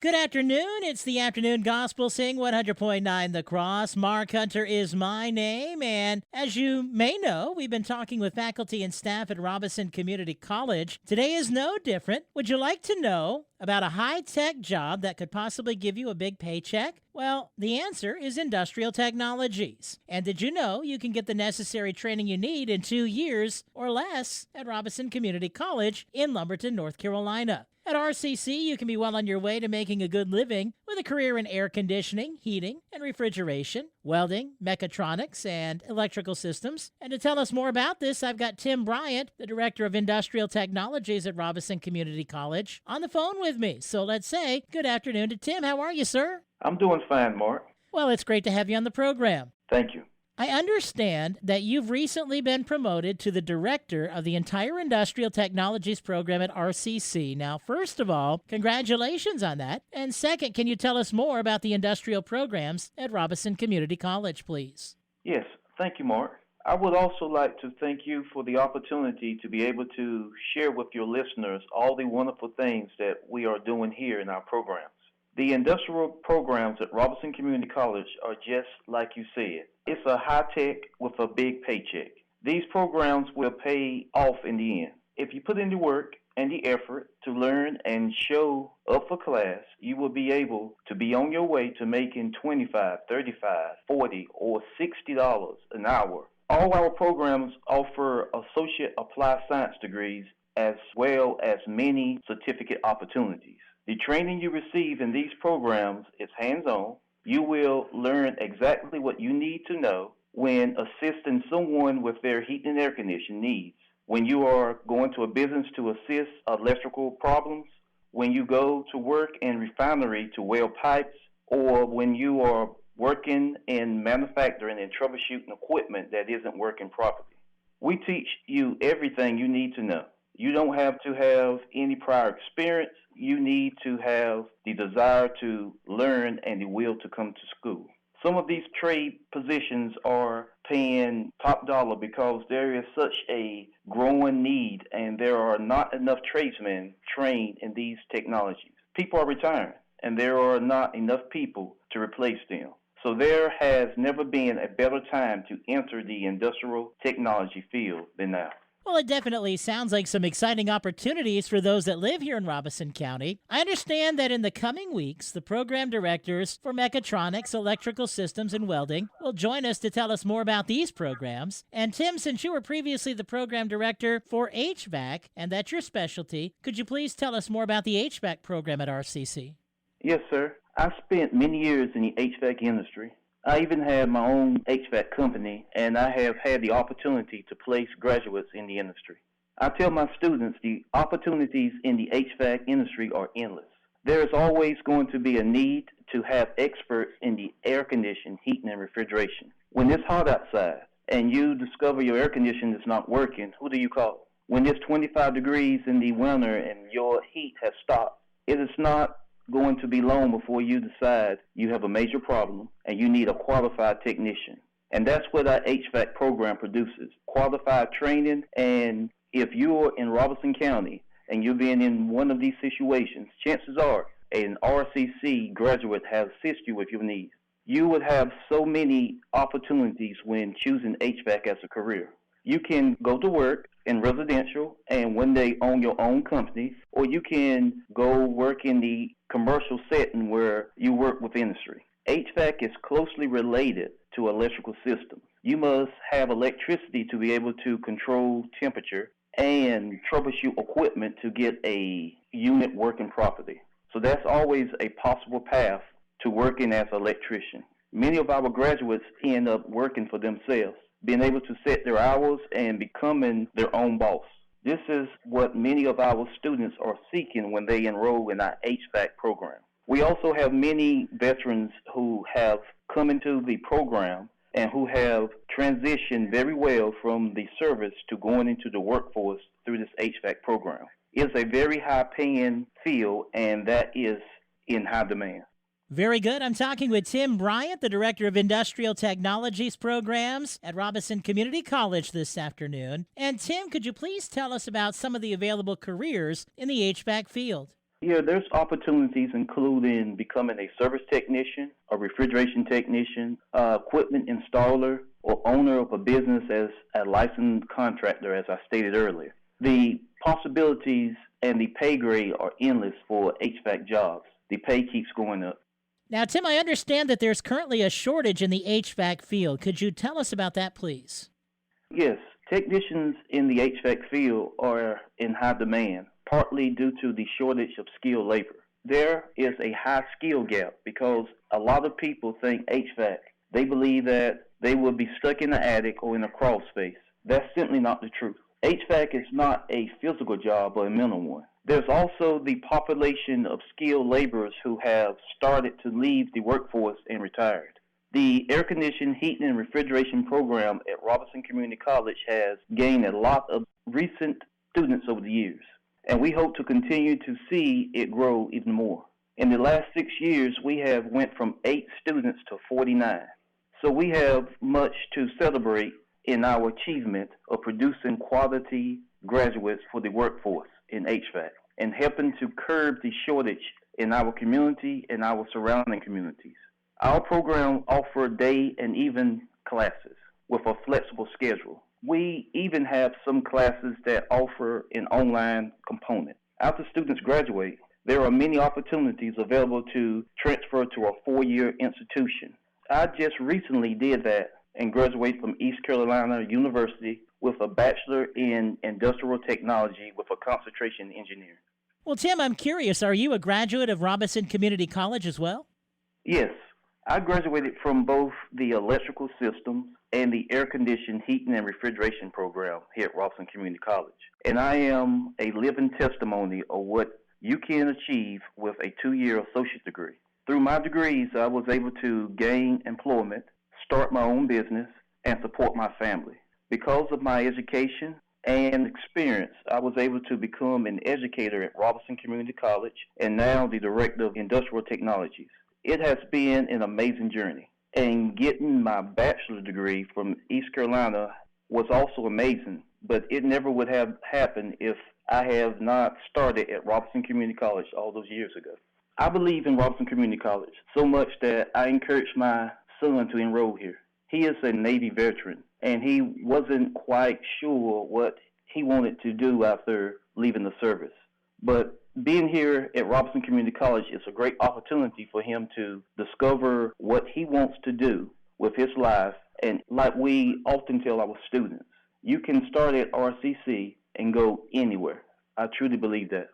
Good afternoon. It's the Afternoon Gospel Sing 100.9 The Cross. Mark Hunter is my name. And as you may know, we've been talking with faculty and staff at Robeson Community College. Today is no different. Would you like to know about a high-tech job that could possibly give you a big paycheck? Well, the answer is industrial technologies. And did you know you can get the necessary training you need in 2 years or less at Robeson Community College in Lumberton, North Carolina? At RCC, you can be well on your way to making a good living with a career in air conditioning, heating, and refrigeration, welding, mechatronics, and electrical systems. And to tell us more about this, I've got Tim Bryant, the Director of Industrial Technologies at Robeson Community College, on the phone with me. So let's say good afternoon to Tim. How are you, sir? I'm doing fine, Mark. Well, it's great to have you on the program. Thank you. I understand that you've recently been promoted to the director of the entire Industrial Technologies program at RCC. Now, first of all, congratulations on that. And second, can you tell us more about the industrial programs at Robeson Community College, please? Yes, thank you, Mark. I would also like to thank you for the opportunity to be able to share with your listeners all the wonderful things that we are doing here in our programs. The industrial programs at Robeson Community College are just like you said. It's a high-tech with a big paycheck. These programs will pay off in the end. If you put in the work and the effort to learn and show up for class, you will be able to be on your way to making $25, $35, $40, or $60 an hour. All our programs offer associate applied science degrees as well as many certificate opportunities. The training you receive in these programs is hands-on. You will learn exactly what you need to know when assisting someone with their heating and air conditioning needs. When you are going to a business to assist electrical problems, when you go to work in refinery to weld pipes, or when you are working in manufacturing and troubleshooting equipment that isn't working properly. We teach you everything you need to know. You don't have to have any prior experience. You need to have the desire to learn and the will to come to school. Some of these trade positions are paying top dollar because there is such a growing need and there are not enough tradesmen trained in these technologies. People are retiring and there are not enough people to replace them. So there has never been a better time to enter the industrial technology field than now. Well, it definitely sounds like some exciting opportunities for those that live here in Robeson County. I understand that in the coming weeks, the program directors for mechatronics, electrical systems, and welding will join us to tell us more about these programs. And Tim, since you were previously the program director for HVAC, and that's your specialty, could you please tell us more about the HVAC program at RCC? Yes, sir. I spent many years in the HVAC industry. I even had my own HVAC company, and I have had the opportunity to place graduates in the industry. I tell my students the opportunities in the HVAC industry are endless. There is always going to be a need to have experts in the air conditioning, heating, and refrigeration. When it's hot outside and you discover your air conditioning is not working, who do you call? When it's 25 degrees in the winter and your heat has stopped, it is not going to be long before you decide you have a major problem and you need a qualified technician. And that's what our HVAC program produces, qualified training. And if you're in Robeson County and you're being in one of these situations, chances are an RCC graduate has assisted you with your needs. You would have so many opportunities when choosing HVAC as a career. You can go to work in residential and one day own your own company, or you can go work in the commercial setting where you work with industry. HVAC is closely related to electrical systems. You must have electricity to be able to control temperature and troubleshoot equipment to get a unit working properly. So that's always a possible path to working as an electrician. Many of our graduates end up working for themselves, being able to set their hours and becoming their own boss. This is what many of our students are seeking when they enroll in our HVAC program. We also have many veterans who have come into the program and who have transitioned very well from the service to going into the workforce through this HVAC program. It's a very high-paying field, and that is in high demand. Very good. I'm talking with Tim Bryant, the Director of Industrial Technologies Programs at Robeson Community College this afternoon. And Tim, could you please tell us about some of the available careers in the HVAC field? Yeah, there's opportunities including becoming a service technician, a refrigeration technician, equipment installer, or owner of a business as a licensed contractor, as I stated earlier. The possibilities and the pay grade are endless for HVAC jobs. The pay keeps going up. Now, Tim, I understand that there's currently a shortage in the HVAC field. Could you tell us about that, please? Yes, technicians in the HVAC field are in high demand, partly due to the shortage of skilled labor. There is a high skill gap because a lot of people think HVAC. They believe that they will be stuck in the attic or in a crawl space. That's simply not the truth. HVAC is not a physical job but a mental one. There's also the population of skilled laborers who have started to leave the workforce and retired. The air conditioning, heating, and refrigeration program at Robeson Community College has gained a lot of recent students over the years, and we hope to continue to see it grow even more. In the last 6 years, we have went from 8 students to 49. So we have much to celebrate in our achievement of producing quality graduates for the workforce in HVAC and helping to curb the shortage in our community and our surrounding communities. Our program offers day and evening classes with a flexible schedule. We even have some classes that offer an online component. After students graduate, there are many opportunities available to transfer to a 4-year institution. I just recently did that and graduated from East Carolina University with a bachelor in industrial technology with a concentration in engineering. Well, Tim, I'm curious, are you a graduate of Robeson Community College as well? Yes, I graduated from both the electrical systems and the air conditioning, heating, and refrigeration program here at Robeson Community College. And I am a living testimony of what you can achieve with a 2-year associate degree. Through my degrees, I was able to gain employment, start my own business, and support my family. Because of my education and experience, I was able to become an educator at Robeson Community College and now the Director of Industrial Technologies. It has been an amazing journey. And getting my bachelor's degree from East Carolina was also amazing, but it never would have happened if I have not started at Robeson Community College all those years ago. I believe in Robeson Community College so much that I encouraged my son to enroll here. He is a Navy veteran, and he wasn't quite sure what he wanted to do after leaving the service. But being here at Robeson Community College is a great opportunity for him to discover what he wants to do with his life. And like we often tell our students, you can start at RCC and go anywhere. I truly believe that.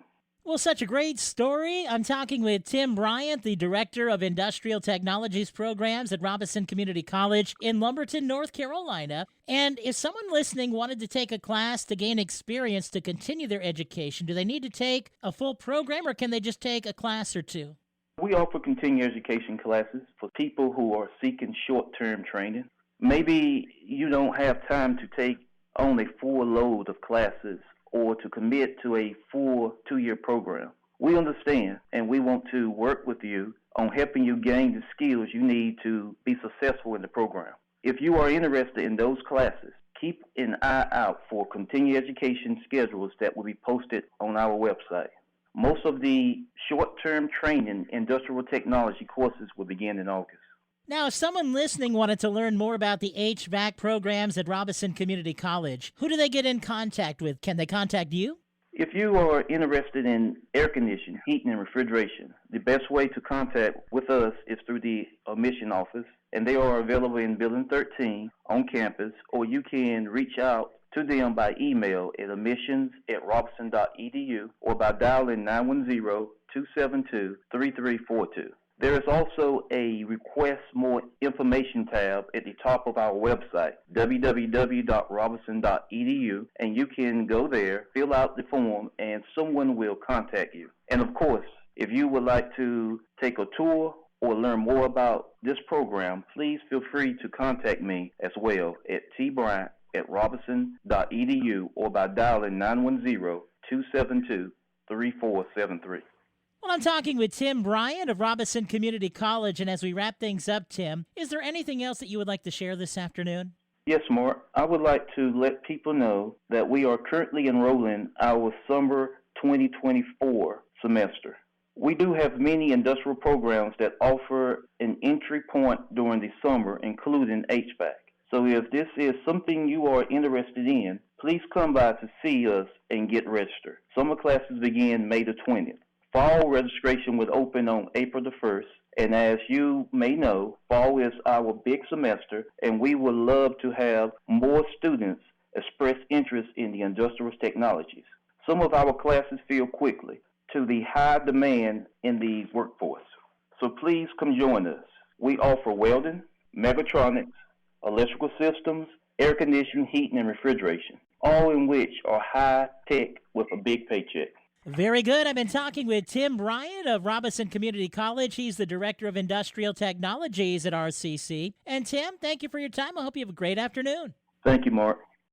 Well, such a great story. I'm talking with Tim Bryant, the Director of Industrial Technologies Programs at Robeson Community College in Lumberton, North Carolina. And if someone listening wanted to take a class to gain experience to continue their education, do they need to take a full program or can they just take a class or two? We offer continuing education classes for people who are seeking short-term training. Maybe you don't have time to take on a full load of classes or to commit to a full 2-year program. We understand, and we want to work with you on helping you gain the skills you need to be successful in the program. If you are interested in those classes, keep an eye out for continuing education schedules that will be posted on our website. Most of the short-term training industrial technology courses will begin in August. Now, if someone listening wanted to learn more about the HVAC programs at Robeson Community College, who do they get in contact with? Can they contact you? If you are interested in air conditioning, heating, and refrigeration, the best way to contact with us is through the admission office, and they are available in Building 13 on campus, or you can reach out to them by email at admissions@robeson.edu or by dialing 910-272-3342. There is also a Request More Information tab at the top of our website, www.robeson.edu, and you can go there, fill out the form, and someone will contact you. And of course, if you would like to take a tour or learn more about this program, please feel free to contact me as well at tbryant@robeson.edu or by dialing 910-272-3473. Well, I'm talking with Tim Bryant of Robeson Community College, and as we wrap things up, Tim, is there anything else that you would like to share this afternoon? Yes, Mark. I would like to let people know that we are currently enrolling our summer 2024 semester. We do have many industrial programs that offer an entry point during the summer, including HVAC. So if this is something you are interested in, please come by to see us and get registered. Summer classes begin May the 20th. Fall registration will open on April the 1st. And as you may know, fall is our big semester, and we would love to have more students express interest in the industrial technologies. Some of our classes fill quickly to the high demand in the workforce. So please come join us. We offer welding, mechatronics, electrical systems, air conditioning, heating, and refrigeration, all in which are high tech with a big paycheck. Very good. I've been talking with Tim Bryant of Robeson Community College. He's the Director of Industrial Technologies at RCC. And Tim, thank you for your time. I hope you have a great afternoon. Thank you, Mark.